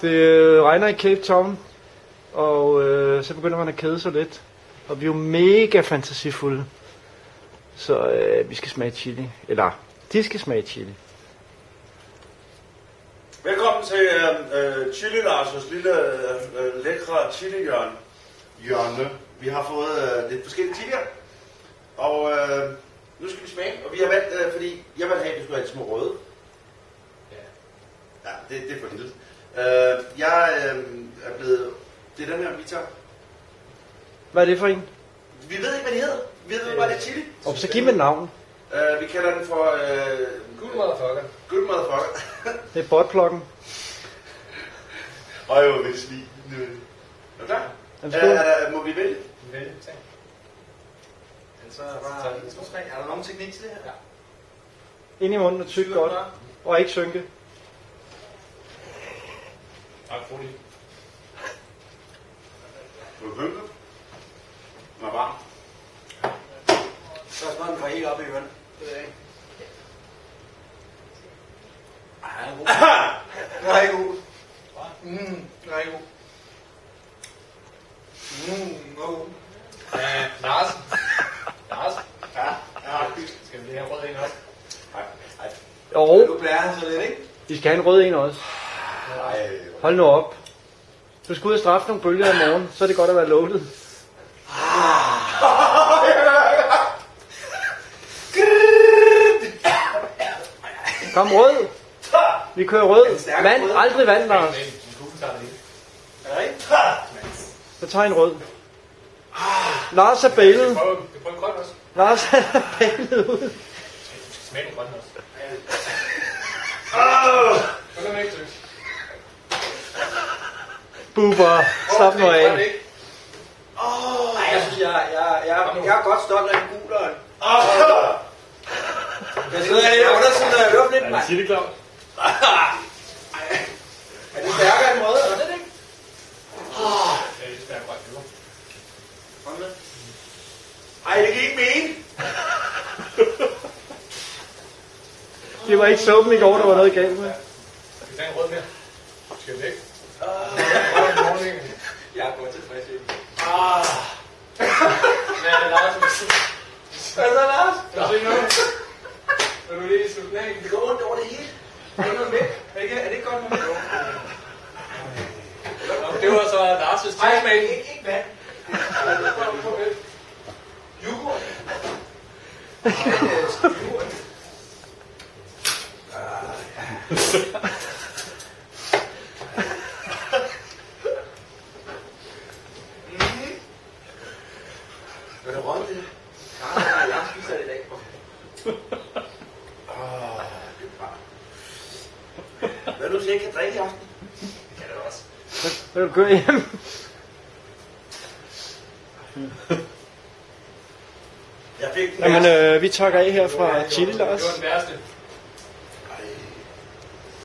Det regner i Cape Town, og så begynder man at kede sig lidt. Og vi er jo mega fantasifulde. Så vi skal smage chili. Eller, de skal smage chili. Velkommen til Chili Lars' lille lækre chili-hjørne. Vi har fået lidt forskellige chilier. Og nu skal vi smage. Og vi har valgt, fordi jeg vil have, at det skulle være de små røde. Ja, det er for lille. Jeg er blevet... Det er den her, vi tager. Hvad er det for en? Vi ved ikke, hvad det hedder. Vi ved bare, det er chili. Og så giv mig et navn. Vi kalder den for... Good motherfucker. Good motherfucker. Det er botplukken. Og jo, hvis vi... Er du klar? Må vi vælge? Vælge, tag. Så er der 1, 2, 3. Er der nogen teknik til det her? Ja. Ind i munden og tyk godt. Og ikke synke. Tak, fru lige. Du er kønket. Den er varm. Så er den fra helt op i ørerne. Det ved jeg ikke. Ej, den er god. Den er ikke god. Den er ikke god. God. Lars. Ja. Skal vi have rød en også? Nej. Jo, Du blærer han så lidt, ikke? vi skal have en rød en også. Nej. Hold nu op. Du skal ud og straffe nogle bølger i morgen, så er det godt at være loaded. Kom rød. Vi kører rød. Vand, aldrig vand, Lars. Er det ikke? Så tager en rød. Lars er bailet. Prøv en grøn også. Lars er bailet ud. Du skal smage den grøn også. Følg med ikke, Tøs. Buber. Slap nu af. Ej, jeg synes, jeg er godt stolt af en guleren. Jeg sidder her i undersiden, og jeg løber lidt, mand. Sig det klart. Er det stærkere end røde, eller det ikke? Ja, det smager grønt, jo. Kom med. Ej, det kan ikke mene. Det var ikke suppen i går, der var noget galt med. Skal vi tage en rød mere? Skal vi væk? Jeg er godt tilfreds, ikke? Hvad er det, Lars? Hvad så, Lars? Kan du se noget? Vil du lige slutte af? Det går ondt over det hele. Er det noget med? Er det ikke godt med? Det var så Lars' Ej, tilsmag. ikke vand. Yoghurt. Yoghurt. Er det råd det? Nej, jeg spiser det i dag. Hvad du siger, jeg kan drikke i aften? Det kan det også. Så vil du køre hjem. Jeg fik den Jamen, vi takker af her fra Chili, Lars. Det var den værste.